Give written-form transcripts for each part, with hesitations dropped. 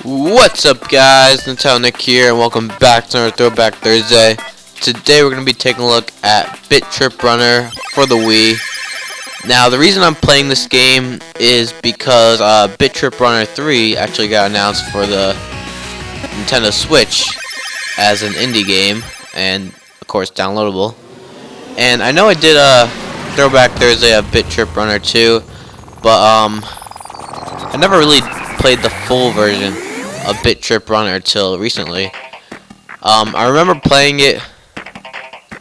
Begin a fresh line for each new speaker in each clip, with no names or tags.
What's up, guys? Nintendo Nick here, and welcome back to another Throwback Thursday. Today we're going to be taking a look at Bit Trip Runner for the Wii. Now, the reason I'm playing this game is because Bit Trip Runner 3 actually got announced for the Nintendo Switch as an indie game, and of course downloadable. And I know I did a Throwback Thursday of Bit Trip Runner 2, but I never really played the full version of Bit Trip Runner until recently. I remember playing it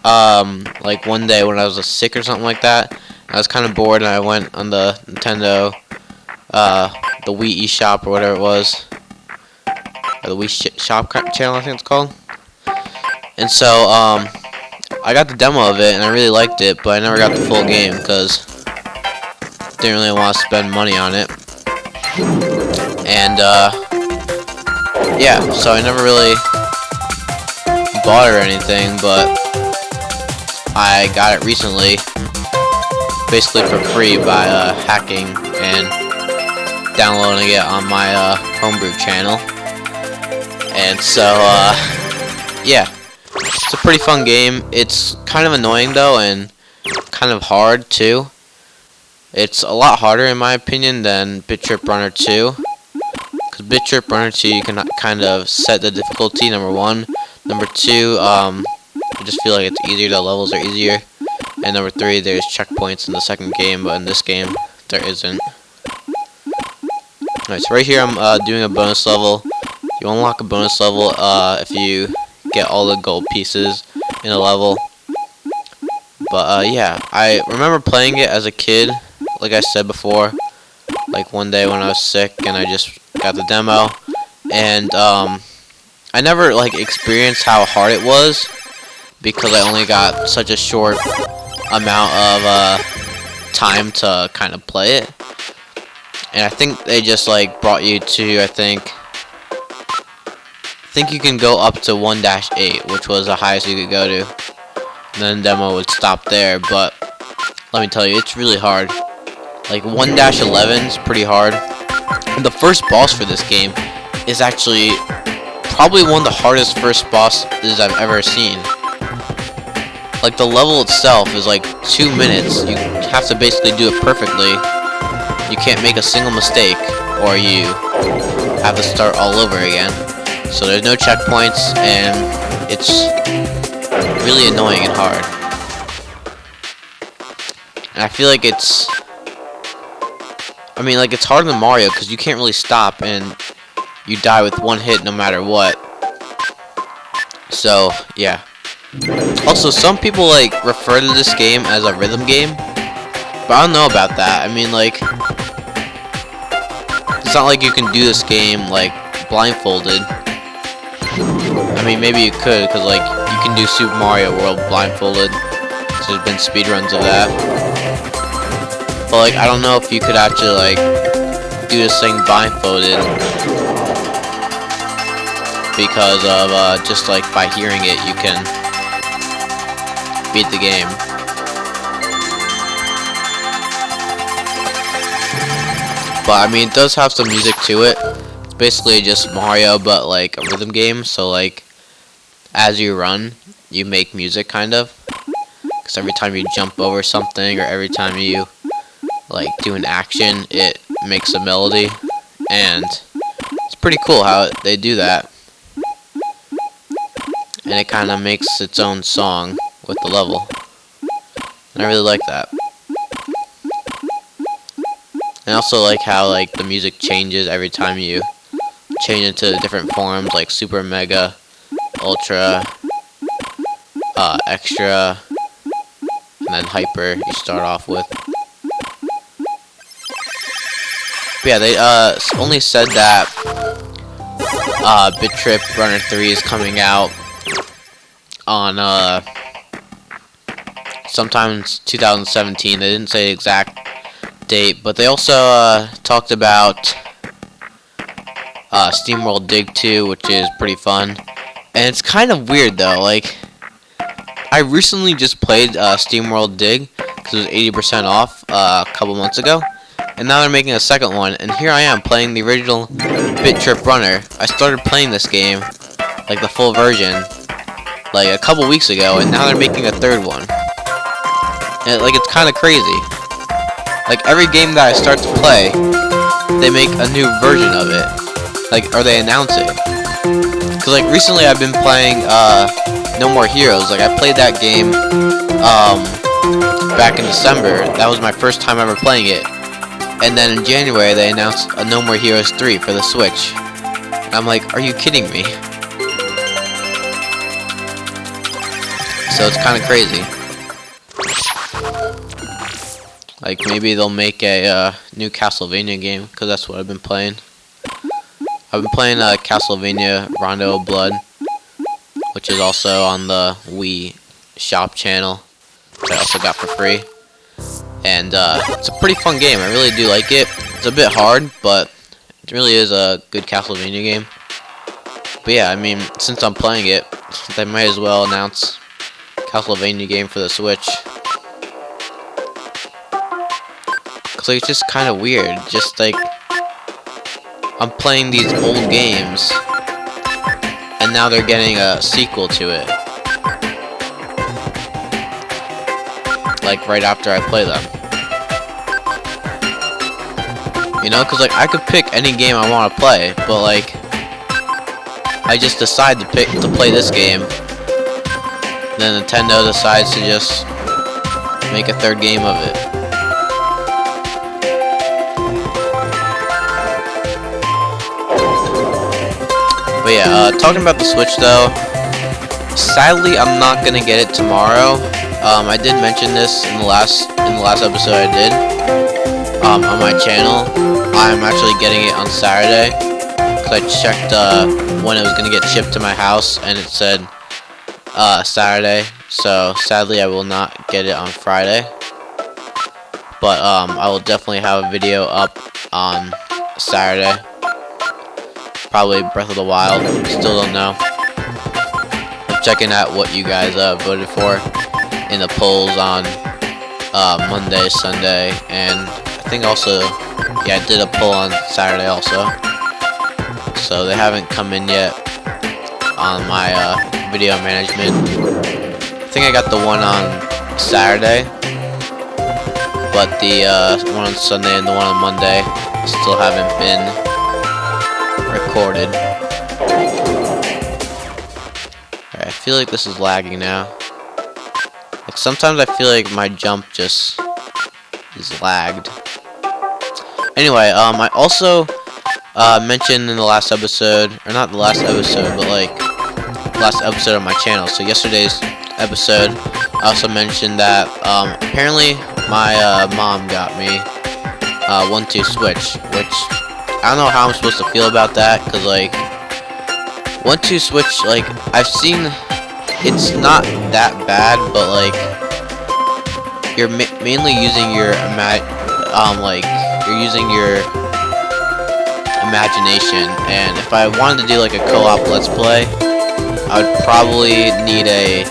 like one day when I was sick or something like that. I was kind of bored and I went on the Nintendo the Wii eShop or whatever it was, or the Wii Shop channel I think it's called. And so I got the demo of it and I really liked it, but I never got the full game because didn't really want to spend money on it. And yeah, so I never really bought it or anything, but I got it recently, basically for free by hacking and downloading it on my homebrew channel. And so yeah, it's a pretty fun game. It's kind of annoying though, and kind of hard too. It's a lot harder in my opinion than Bit Trip Runner 2. Because Bit Trip Runner 2 you can kind of set the difficulty, number one. Number two, I just feel like it's easier, the levels are easier. And number three, there's checkpoints in the second game, but in this game, there isn't. Alright, so right here I'm doing a bonus level. You unlock a bonus level if you get all the gold pieces in a level. But yeah, I remember playing it as a kid, like I said before. Like one day when I was sick and I just got the demo, and I never like experienced how hard it was because I only got such a short amount of time to kind of play it. And I think they just like brought you to, I think you can go up to 1-8, which was the highest you could go to. And then the demo would stop there, but let me tell you, it's really hard. Like 1-11 is pretty hard. And the first boss for this game is actually probably one of the hardest first bosses I've ever seen. Like the level itself is like 2 minutes. You have to basically do it perfectly. You can't make a single mistake or you have to start all over again. So there's no checkpoints and it's really annoying and hard. And I feel like it's harder than Mario because you can't really stop and you die with one hit no matter what. So yeah. Also, some people like refer to this game as a rhythm game, but I don't know about that. I mean, like, it's not like you can do this game like blindfolded. I mean, maybe you could, because like you can do Super Mario World blindfolded. So there's been speedruns of that. But like, I don't know if you could actually like do this thing blindfolded, because of just like by hearing it you can beat the game. But I mean, it does have some music to it. It's basically just Mario but like a rhythm game, so like as you run you make music kind of, because every time you jump over something or every time you like do an action it makes a melody, and it's pretty cool how they do that. And it kind of makes its own song with the level. And I really like that. And I also like how like the music changes every time you change into different forms, like Super, Mega, Ultra, Extra, and then Hyper you start off with. But yeah, they only said that Bit Trip Runner 3 is coming out on sometime in 2017. They didn't say the exact date, but they also talked about SteamWorld Dig 2, which is pretty fun. And it's kind of weird though, like I recently just played SteamWorld Dig because it was 80% off a couple months ago, and now they're making a second one, and here I am playing the original Bit Trip Runner. I started playing this game, like the full version, like a couple weeks ago, and now they're making a third one. And like, it's kind of crazy. Like, every game that I start to play, they make a new version of it, like, or they announce it. Cause like recently I've been playing No More Heroes. Like, I played that game back in December. That was my first time ever playing it. And then in January they announced a No More Heroes 3 for the Switch. And I'm like, are you kidding me? So it's kind of crazy. Like, maybe they'll make a new Castlevania game, because that's what I've been playing. I've been playing Castlevania Rondo of Blood, which is also on the Wii Shop channel, which I also got for free. And it's a pretty fun game. I really do like it. It's a bit hard, but it really is a good Castlevania game. But yeah, I mean, since I'm playing it, they might as well announce Castlevania game for the Switch. Cause like, it's just kind of weird. Just like, I'm playing these old games, and now they're getting a sequel to it. Like, right after I play them. You know, cause like, I could pick any game I want to play, but like, I just decide to play this game. Then Nintendo decides to just make a third game of it. But yeah, talking about the Switch though, sadly I'm not gonna get it tomorrow. I did mention this in the last episode I did on my channel. I'm actually getting it on Saturday, because I checked when it was gonna get shipped to my house, and it said Saturday. So sadly I will not get it on Friday. But I will definitely have a video up on Saturday. Probably Breath of the Wild. Still don't know. I'm checking out what you guys voted for in the polls on Monday, Sunday, and I think also, yeah, I did a poll on Saturday also. So they haven't come in yet on my video management. I think I got the one on Saturday, but the one on Sunday and the one on Monday still haven't been recorded. Alright, I feel like this is lagging now. Like, sometimes I feel like my jump just is lagged. Anyway, I also mentioned in the last episode, or not the last episode, but like last episode of my channel, so yesterday's episode, I also mentioned that apparently my mom got me 1-2 Switch, which I don't know how I'm supposed to feel about that, because like 1-2 Switch, like, I've seen it's not that bad, but like you're mainly using your you're using your imagination, and if I wanted to do like a co-op let's play, I would probably need a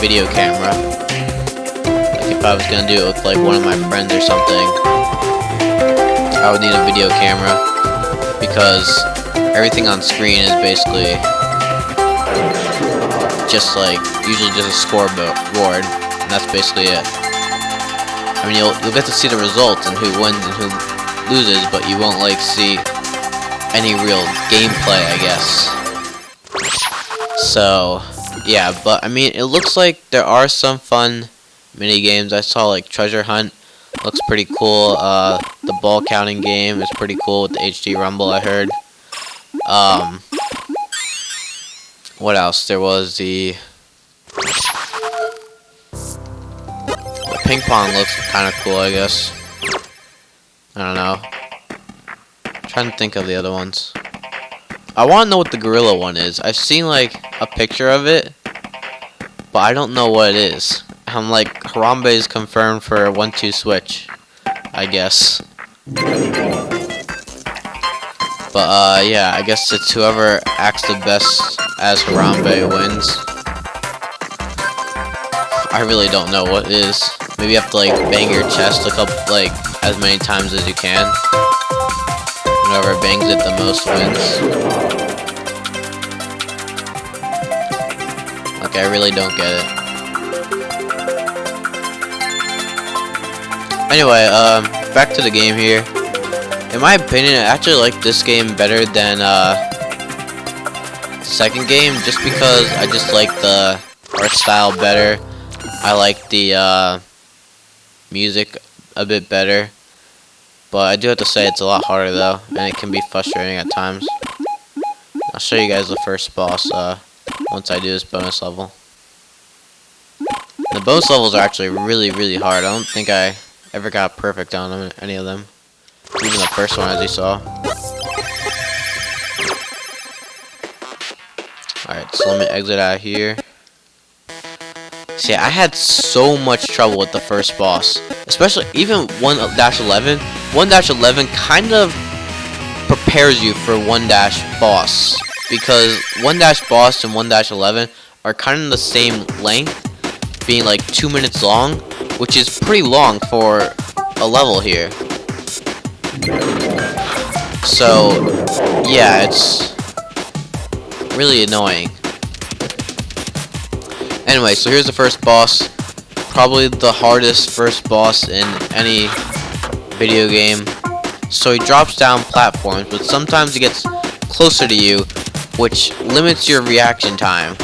video camera. Like, if I was gonna do it with like one of my friends or something, I would need a video camera, because everything on screen is basically just like usually just a scoreboard, and that's basically it. I mean, you'll get to see the results and who wins and who loses, but you won't like see any real gameplay, I guess. So yeah, but I mean, it looks like there are some fun mini games. I saw like Treasure Hunt looks pretty cool. The ball counting game is pretty cool with the HD rumble, I heard. What else? There was the ping pong looks kind of cool, I guess. I don't know. I'm trying to think of the other ones. I want to know what the gorilla one is. I've seen like a picture of it, but I don't know what it is. I'm like, Harambe is confirmed for 1-2 Switch, I guess. But yeah, I guess it's whoever acts the best as Harambe wins. I really don't know what it is. Maybe you have to like bang your chest a couple, like as many times as you can. Whoever bangs it the most wins. Okay, I really don't get it. Anyway, back to the game here. In my opinion, I actually like this game better than second game, just because I just like the art style better. I like the music a bit better, but I do have to say it's a lot harder though, and it can be frustrating at times. I'll show you guys the first boss once I do this bonus level. The bonus levels are actually really hard. I don't think I ever got perfect on them, any of them. Even the first one, as you saw. Alright, so let me exit out of here. See, I had so much trouble with the first boss. Especially, even 1-11. 1-11 kind of prepares you for 1-boss. Because 1-boss and 1-11 are kind of the same length. Being like 2 minutes long. Which is pretty long for a level here. So, yeah, it's really annoying. Anyway, so here's the first boss. Probably the hardest first boss in any video game. So he drops down platforms, but sometimes he gets closer to you, which limits your reaction time.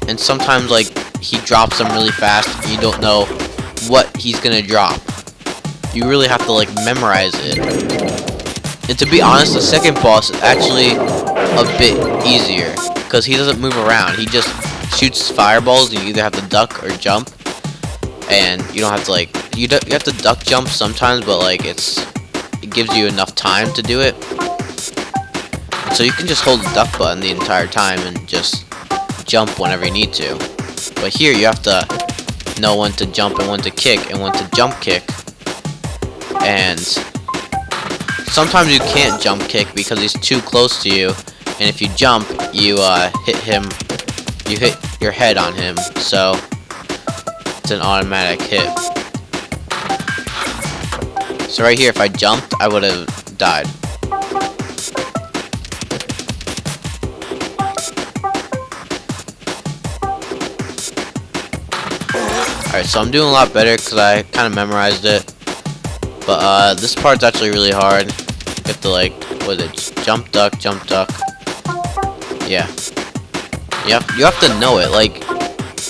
And sometimes, like, he drops them really fast, and you don't know what he's gonna drop. You really have to, like, memorize it. And to be honest, the second boss is actually a bit easier, because he doesn't move around. He just shoots fireballs, and you either have to duck or jump. And you don't have to, like, you have to duck jump sometimes, but, like, it gives you enough time to do it. So you can just hold the duck button the entire time and just jump whenever you need to. But here you have to know when to jump and when to kick and when to jump kick. And sometimes you can't jump kick because he's too close to you. And if you jump, you hit him. You hit your head on him. So it's an automatic hit. So right here, if I jumped, I would have died. Alright, so I'm doing a lot better because I kind of memorized it. But this part's actually really hard. You have to, like, what is it? Jump, duck, jump, duck. Yeah. You have to know it. Like,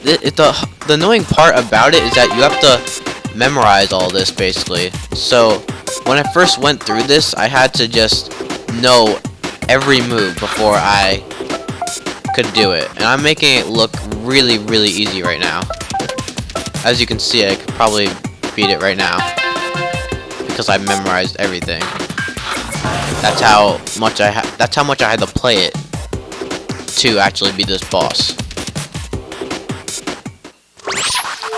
the annoying part about it is that you have to memorize all this, basically. So, when I first went through this, I had to just know every move before I could do it. And I'm making it look really easy right now. As you can see, I could probably beat it right now because I memorized everything. That's how much I had to play it to actually beat this boss.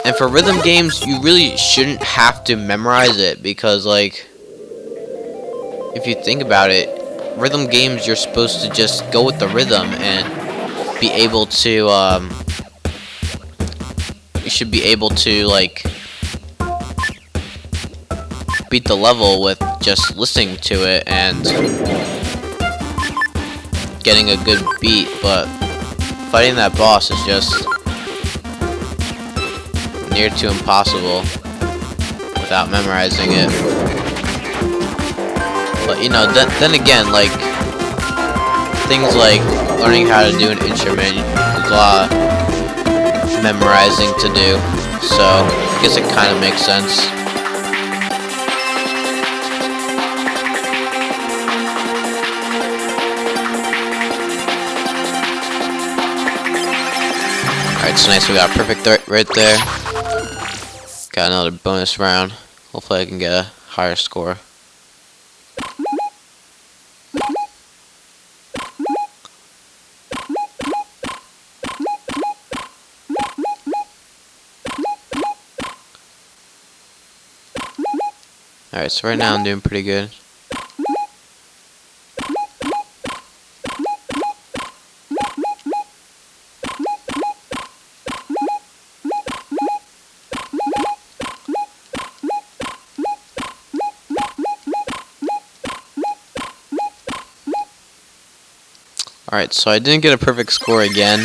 And for rhythm games, you really shouldn't have to memorize it because, like, if you think about it, rhythm games you're supposed to just go with the rhythm and be able to you should be able to, like, beat the level with just listening to it and getting a good beat, but fighting that boss is just near to impossible without memorizing it. But, you know, then again, like, things like learning how to do an instrument, there's a lot of memorizing to do, so I guess it kind of makes sense. Alright, it's nice we got a perfect right there. Got another bonus round. Hopefully I can get a higher score. Alright, so right now I'm doing pretty good. Alright, so I didn't get a perfect score again.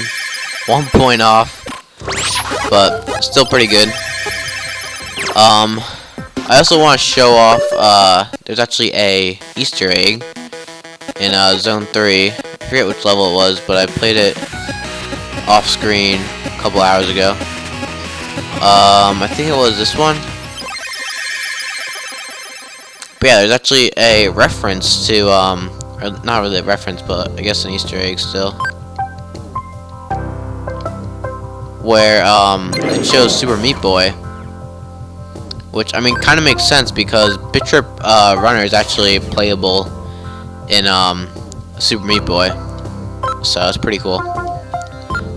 1 point off, but still pretty good. I also want to show off, there's actually a Easter egg in Zone 3. I forget which level it was, but I played it off screen a couple hours ago. I think it was this one. But yeah, there's actually a reference to, or not really a reference, but I guess an Easter egg still, where it shows Super Meat Boy, which I mean kind of makes sense because Bit Trip Runner is actually playable in Super Meat Boy, so it's pretty cool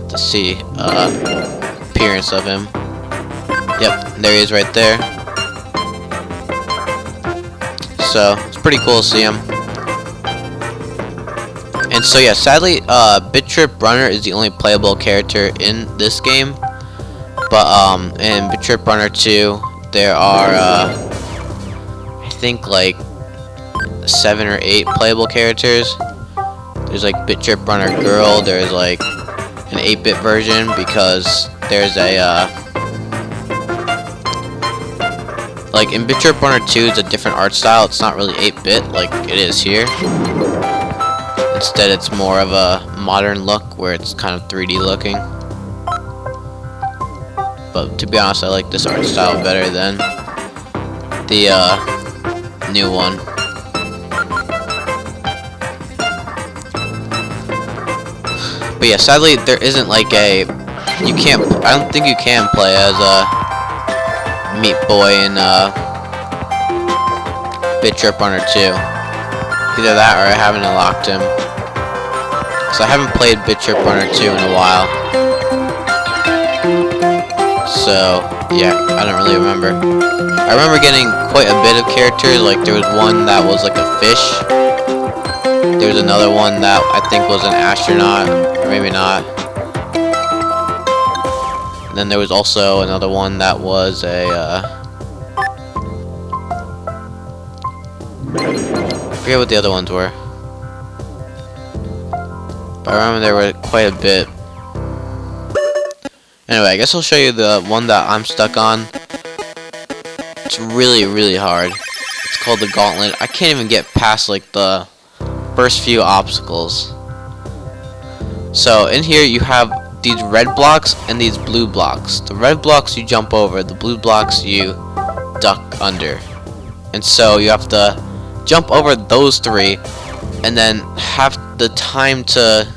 to see appearance of him. Yep, there he is right there. So it's pretty cool to see him. And so yeah, sadly, Bit Trip Runner is the only playable character in this game. But in Bit Trip Runner 2, there are I think like 7 or 8 playable characters. There's like Bit Trip Runner Girl. There's like an 8-bit version because there's a like in Bit Trip Runner 2, it's a different art style. It's not really 8-bit like it is here. Instead, it's more of a modern look where it's kind of 3D looking. But to be honest, I like this art style better than the new one. But yeah, sadly, there isn't like a I don't think you can play as a Meat Boy in Bit Trip Runner 2. Either that or I haven't unlocked him. So I haven't played Bit Trip Runner 2 in a while. So yeah, I don't really remember. I remember getting quite a bit of characters. Like there was one that was like a fish. There was another one that I think was an astronaut, or maybe not. And then there was also another one that was a I forget what the other ones were. But I remember there were quite a bit. Anyway, I guess I'll show you the one that I'm stuck on. It's really, really hard. It's called the Gauntlet. I can't even get past like the first few obstacles. So in here you have these red blocks and these blue blocks. The red blocks you jump over, the blue blocks you duck under. And so you have to jump over those 3 and then have the time to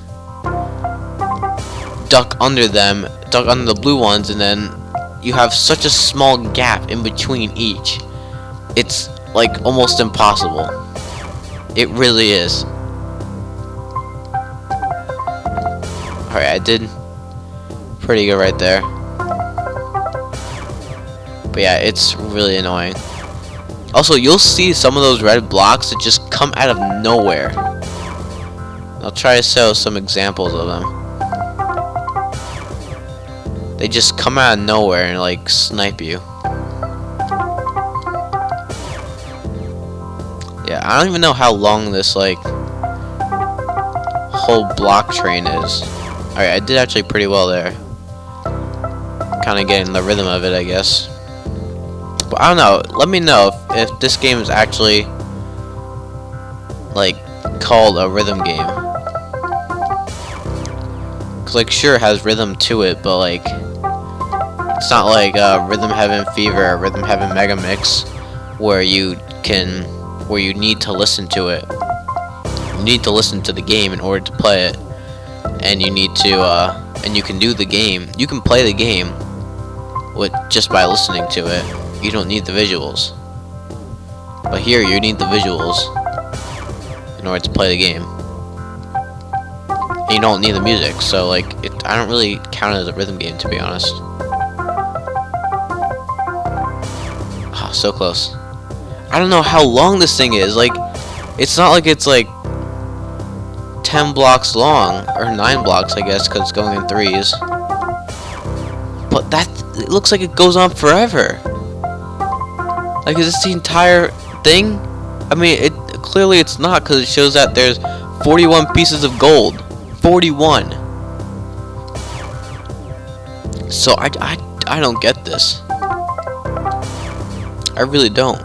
duck under them, duck under the blue ones, and then you have such a small gap in between each. It's like almost impossible. It really is. Alright, I did pretty good right there. But yeah, it's really annoying. Also, you'll see some of those red blocks that just come out of nowhere. I'll try to show some examples of them. They just come out of nowhere and like snipe you. Yeah, I don't even know how long this like whole block train is. Alright, I did actually pretty well there. Kind of getting the rhythm of it, I guess. But I don't know. Let me know if this game is actually like called a rhythm game. Cause like sure it has rhythm to it, but like it's not like Rhythm Heaven Fever or Rhythm Heaven Mega Mix where you need to listen to it. You need to listen to the game in order to play it, and you need to and you can do the game. You can play the game with just by listening to it. You don't need the visuals. But here you need the visuals in order to play the game. And you don't need the music, so like I don't really count it as a rhythm game, to be honest. Oh, so close. I don't know how long this thing is. Like, it's not like it's like 10 blocks long, or 9 blocks, I guess, because it's going in 3s. But it looks like it goes on forever. Like, is this the entire thing? I mean, clearly it's not, because it shows that there's 41 pieces of gold. 41. So I don't get this. I really don't.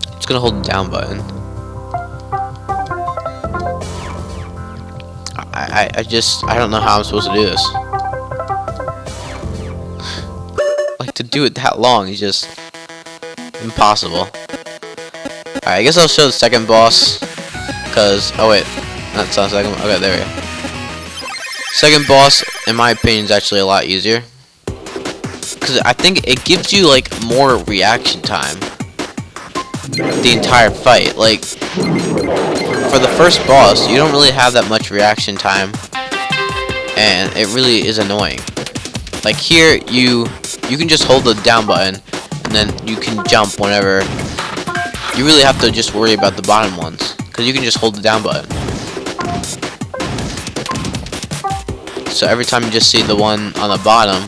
I'm just gonna hold the down button. I don't know how I'm supposed to do this. Like, to do it that long is just impossible. Alright, I guess I'll show the second boss. Cause, oh wait, that's not the second one. Okay, there we go. Second boss, in my opinion, is actually a lot easier. Cause I think it gives you like more reaction time. The entire fight. Like, for the first boss, you don't really have that much reaction time. And it really is annoying. Like here, you can just hold the down button, and then you can jump whenever. You really have to just worry about the bottom ones, because you can just hold the down button. So every time you just see the one on the bottom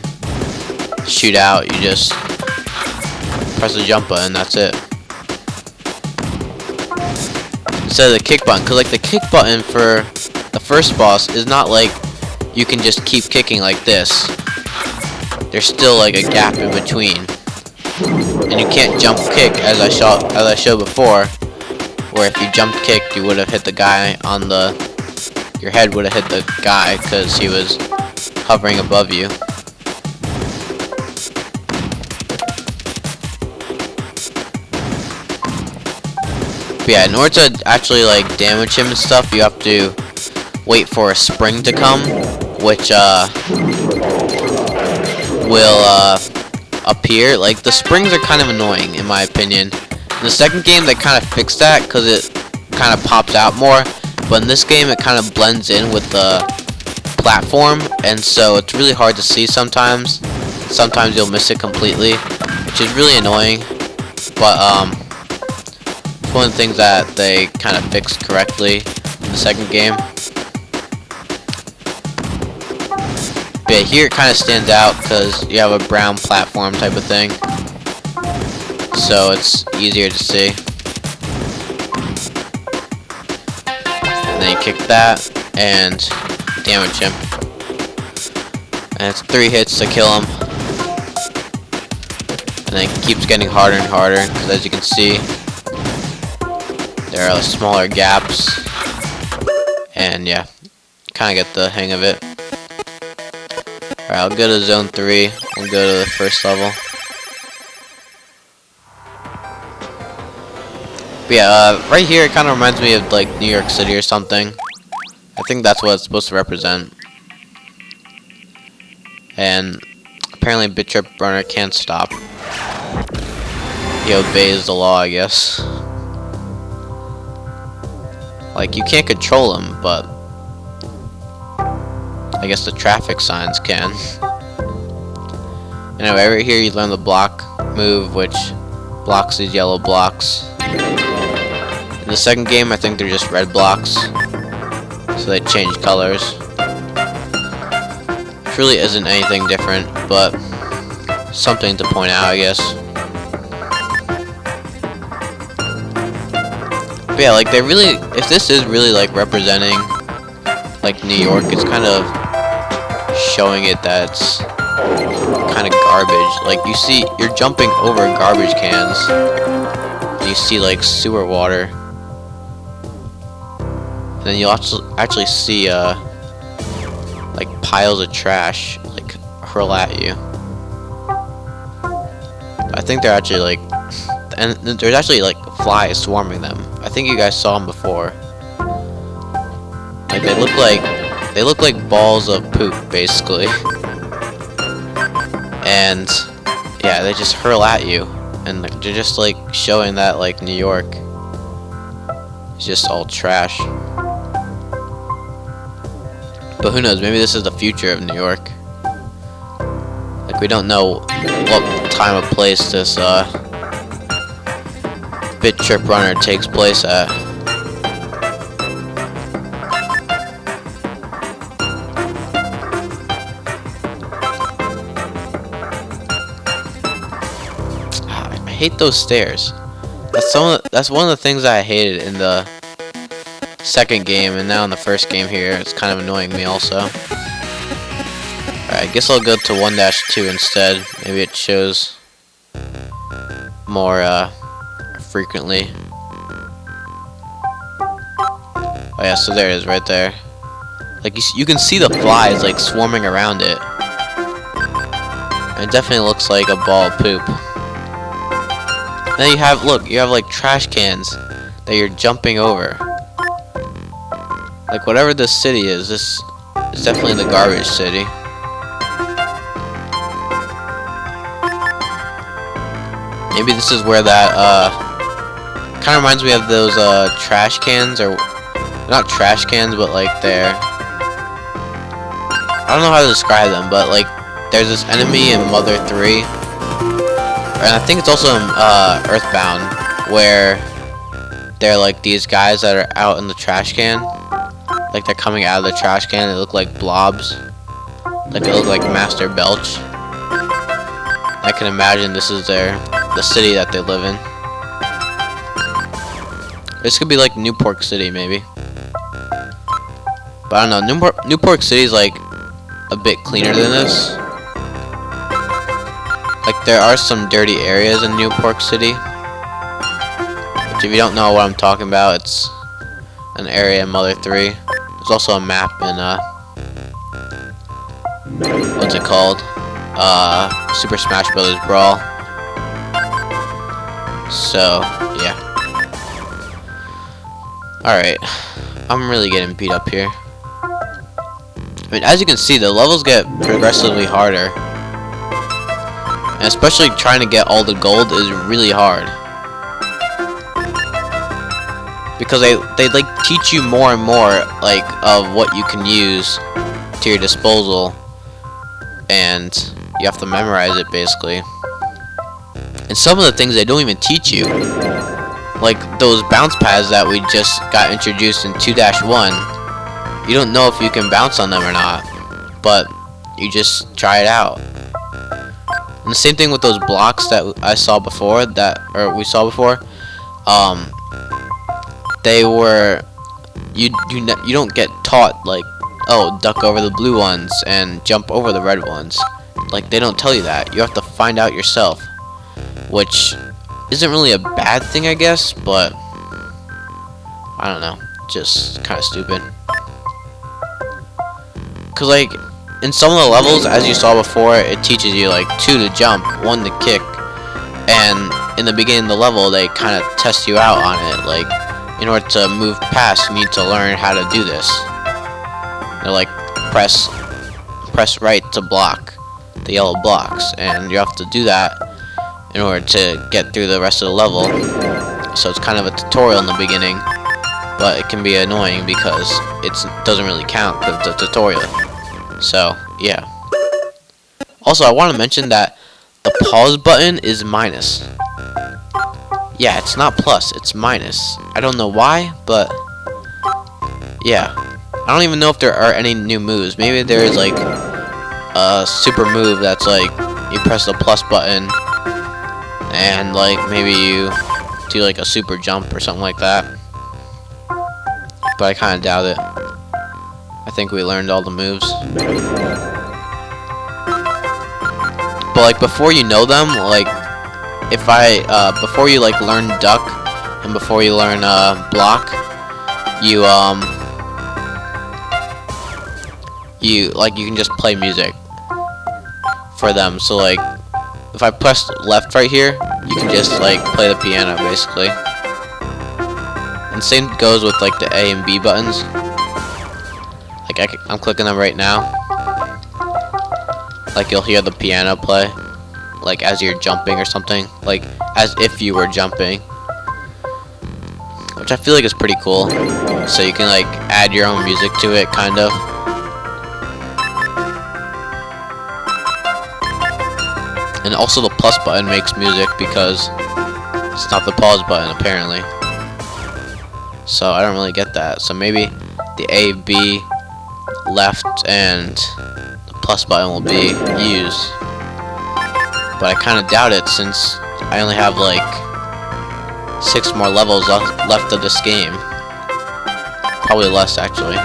shoot out, you just press the jump button, that's it. Instead of the kick button, because like the kick button for the first boss is not like you can just keep kicking like this. There's still like a gap in between, and you can't jump kick as I showed before, where if you jumped kicked, you would have hit the guy on the. Your head would have hit the guy because he was hovering above you. But yeah, in order to actually like damage him and stuff, you have to wait for a spring to come, which will appear. Like, the springs are kind of annoying in my opinion. In the second game they kind of fixed that because it kind of pops out more, but in this game it kind of blends in with the platform, and so it's really hard to see sometimes. Sometimes you'll miss it completely, which is really annoying, but it's one of the things that they kind of fixed correctly in the second game. But yeah, here it kind of stands out because you have a brown platform type of thing, so it's easier to see. And then you kick that and damage him, and it's 3 hits to kill him, and then it keeps getting harder and harder because, as you can see, there are smaller gaps, and yeah, kind of get the hang of it. Alright, I'll go to zone 3 and go to the first level. But yeah, right here it kind of reminds me of like New York City or something. I think that's what it's supposed to represent. And apparently Bit Trip Runner can't stop. He obeys the law, I guess. Like, you can't control him, but I guess the traffic signs can. Anyway, right here you learn the block move, which blocks these yellow blocks. In the second game, I think they're just red blocks, so they change colors. Which really isn't anything different, but something to point out, I guess. But yeah, like, they really, if this is really like representing like New York, it's kind of showing it that it's kind of garbage. Like, you see, you're jumping over garbage cans, and you see like sewer water. And then you'll actually see like piles of trash like hurl at you. I think they're actually like, and there's actually like flies swarming them. I think you guys saw them before. Like, they look like balls of poop basically. And yeah, they just hurl at you, and they're just like showing that like New York is just all trash. But who knows, maybe this is the future of New York. Like, we don't know what time or place this Bit Trip Runner takes place at. I hate those stairs. That's one of the things I hated in the second game, and now in the first game here, it's kind of annoying me also. Alright, I guess I'll go to 1-2 instead. Maybe it shows more frequently. Oh yeah, so there it is right there. Like you can see the flies like swarming around it. And it definitely looks like a ball of poop. Then you have, look, you have like trash cans that you're jumping over. Like whatever this city is, this is definitely the garbage city. Maybe this is where that kind of reminds me of those trash cans, or not trash cans, but like they're, I don't know how to describe them, but like there's this enemy in Mother 3, and I think it's also in Earthbound, where they're like these guys that are out in the trash can. Like they're coming out of the trash can, they look like blobs. Like they look like Master Belch. I can imagine this is the city that they live in. This could be like Newport City, maybe. But I don't know, Newport City is like a bit cleaner than this. Like there are some dirty areas in Newport City. Which if you don't know what I'm talking about, it's an area in Mother 3. There's also a map in what's it called? Super Smash Bros. Brawl. So, yeah. Alright. I'm really getting beat up here. I mean, as you can see, the levels get progressively harder. And especially trying to get all the gold is really hard. Because they like teach you more and more like of what you can use to your disposal, and you have to memorize it basically. And some of the things they don't even teach you, like those bounce pads that we just got introduced in 2-1, you don't know if you can bounce on them or not, but you just try it out. And the same thing with those blocks that I saw before, we saw before. They were, you don't get taught like, oh, duck over the blue ones and jump over the red ones. Like they don't tell you that. You have to find out yourself, which isn't really a bad thing, I guess, but I don't know, just kind of stupid. Cause like in some of the levels, as you saw before, it teaches you like 2 to jump, 1 to kick, and in the beginning of the level, they kind of test you out on it, like. In order to move past, you need to learn how to do this. They're like, press right to block the yellow blocks, and you have to do that in order to get through the rest of the level. So it's kind of a tutorial in the beginning, but it can be annoying because it doesn't really count because it's a tutorial. So, yeah. Also, I want to mention that the pause button is minus. Yeah, it's not plus, it's minus. I don't know why, but yeah. I don't even know if there are any new moves. Maybe there is like a super move that's like you press the plus button and like maybe you do like a super jump or something like that. But I kind of doubt it. I think we learned all the moves. But like before you know them, like before you like learn duck and before you learn block, you can just play music for them. So like if I press left right here, you can just like play the piano basically. And same goes with like the A and B buttons. Like I'm clicking them right now. Like you'll hear the piano play. Like as you're jumping or something, like as if you were jumping, which I feel like is pretty cool. So you can like add your own music to it, kind of. And also the plus button makes music because it's not the pause button apparently. So I don't really get that. So maybe the A, B, left, and the plus button will be used. But I kind of doubt it since I only have like 6 more levels left of this game. probably less actually.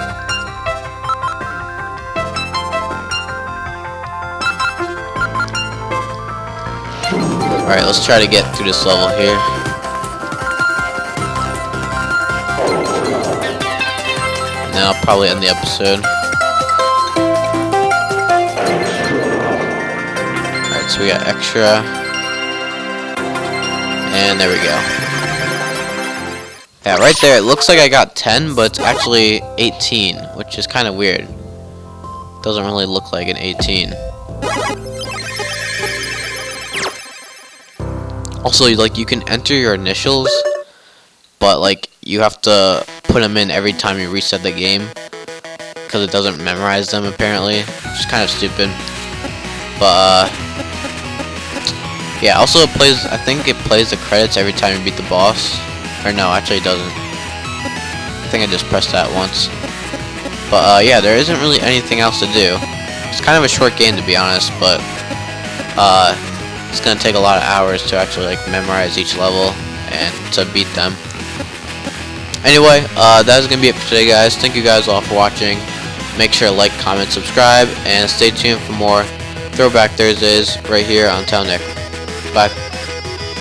Alright, let's try to get through this level here. And then I'll probably end the episode. Alright, so we got extra. And there we go. Yeah, right there, it looks like I got 10, but it's actually 18, which is kind of weird. Doesn't really look like an 18. Also, like, you can enter your initials, but like you have to put them in every time you reset the game because it doesn't memorize them apparently, which is kind of stupid. But yeah, also I think it plays the credits every time you beat the boss. Or no, actually it doesn't. I think I just pressed that once. But yeah, there isn't really anything else to do. It's kind of a short game to be honest, but it's gonna take a lot of hours to actually like memorize each level and to beat them. Anyway, that's gonna be it for today, guys. Thank you guys all for watching. Make sure to like, comment, subscribe, and stay tuned for more Throwback Thursdays right here on Tell Nick. Bye.